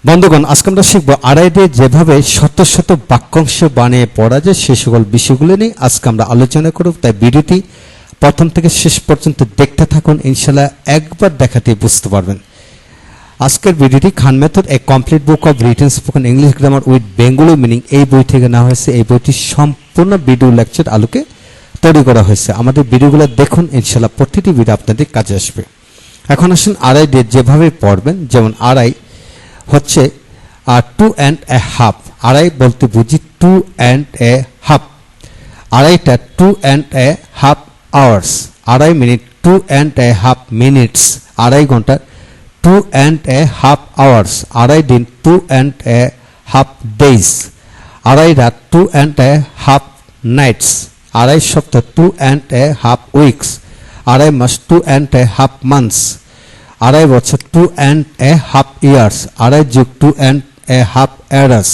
বন্ধুগণ, আজকে আমরা শিখব আড়াই দিয়ে যেভাবে শত শত বাক্যাংশ বানিয়ে পড়া যায় সে সকল বিষয়গুলো নিয়ে আজকে আমরা আলোচনা করব। তাই ভিডিওটি প্রথম থেকে শেষ পর্যন্ত দেখতে থাকুন, ইনশাআল্লাহ একবার দেখাতেই বুঝতে পারবেন। আজকের ভিডিওটি Khan method a complete book of written spoken English grammar with Bengali meaning এই বই থেকে নেওয়া হয়েছে। এই বইটি সম্পূর্ণ ভিডিও লেকচার আলোকে তৈরি করা হয়েছে। আমাদের ভিডিওগুলো দেখুন, ইনশাআল্লাহ প্রতিটি ভিডিও আপনাদের কাজে আসবে। এখন আসুন আড়াই দিয়ে যেভাবে পড়বেন, যেমন আড়াই হচ্ছে 2.5। আড়াই বলতে বুঝি 2.5। আড়াইটা 2.5 আওয়ার্স, আড়াই মিনিট 2.5 মিনিটস, আড়াই ঘন্টা 2.5 আওয়ার্স, আড়াই দিন 2.5 ডেজ, আড়াই রাত 2.5 নাইটস, আড়াই সপ্তাহ 2.5 উইকস, আড়াই মাস 2.5 মান্থস, আড়াই বছর 2.5 ইয়ার্স, আড়াই যুগ 2.5 এরাস,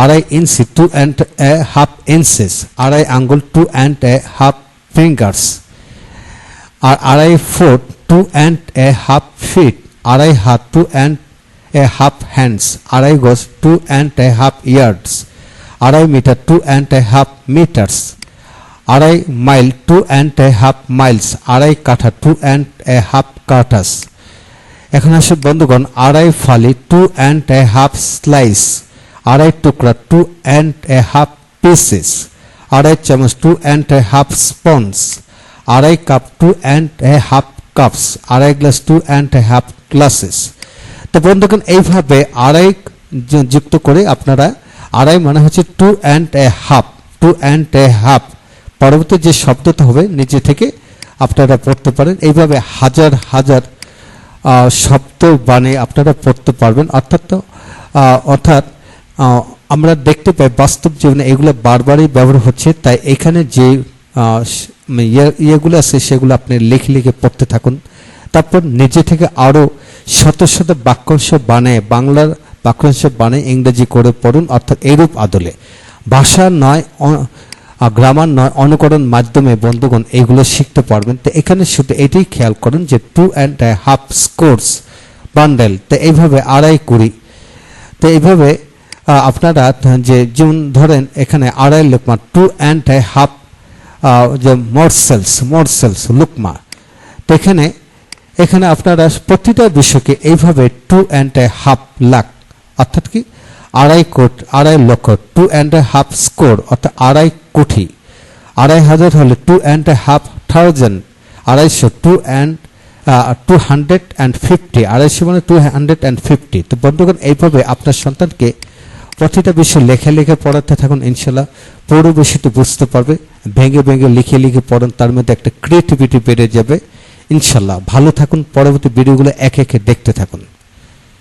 আড়াই ইঞ্চি 2.5 ইঞ্চেস, আড়াই আঙ্গুল 2.5 ফিঙ্গার্স, আর আড়াই ফুট 2.5 ফিট, আড়াই হাত 2.5 হ্যান্ডস, আড়াই গজ 2.5 ইয়ার্ডস, আড়াই মিটার 2.5 মিটার্স, আড়াই মাইল 2.5 মাইলস, আড়াই কাঠা 2.5 কাঠাস। এখন আসে বন্ধুগণ, আড়াই ফালি 2.5 স্লাইস, আড়াই টুকরা 2.5 পিসেস, আড়াই চামচ 2.5 স্পঞ্জ, আড়াই কাপ 2.5 কাপস, আড়াই গ্লাস 2.5 গ্লাসেস। তো বন্ধুগণ, এইভাবে আড়াই যুক্ত করে আপনারা আড়াই মানে হচ্ছে 2.5 পরবর্তী যে শব্দটা হবে নিজে থেকে আপনারা পড়তে পারেন। এইভাবে হাজার হাজার শব্দ বানিয়ে আপনারা পড়তে পারবেন। অর্থাৎ আমরা দেখতে পাই বাস্তব জীবনে এগুলো বারবারই ব্যবহার হচ্ছে। তাই এখানে যে ইয়েগুলো আছে সেগুলো আপনি লিখে লিখে পড়তে থাকুন। তারপর নিজে থেকে আরও শত শত বাক্যাংশ বানিয়ে বাংলার বাক্যাংশ বানিয়ে ইংরেজি করে পড়ুন। অর্থাৎ এইরূপ আদলে ভাষা নয়, গ্রামার নয়, অনুকরণ মাধ্যমে বন্ধুগণ এগুলো শিখতে পারবেন। তো এখানে শুধু এটাই খেয়াল করুন যে 2.5 স্কোর্স বান্ডেল। তো এইভাবে আড়াই কুড়ি। তো এইভাবে আপনারা যে যেমন ধরেন এখানে আড়াই লুকমা 2.5 যে মোরসেলস লুকমা। তো এখানে আপনারা প্রতিটা বিষয়কে এইভাবে 2.5 লাখ অর্থাৎ কি আড়াই কোটি, আড়াই লক্ষ 2.5 স্কোর অর্থাৎ আড়াই কোটি, আড়াই হাজার হলে 2.5,000, আড়াইশো 250, আড়াইশো মানে 250। তো বন্ধুগণ, এইভাবে আপনার সন্তানকে প্রতিটা বিষয় লেখে লিখে পড়াতে থাকুন, ইনশাল্লাহ পুরো বিষয়টি বুঝতে পারবে। ভেঙে ভেঙে লিখে লিখে পড়েন, তার মধ্যে একটা ক্রিয়েটিভিটি বেড়ে যাবে। ইনশাল্লাহ ভালো থাকুন, পরবর্তী ভিডিওগুলো একে একে দেখতে থাকুন।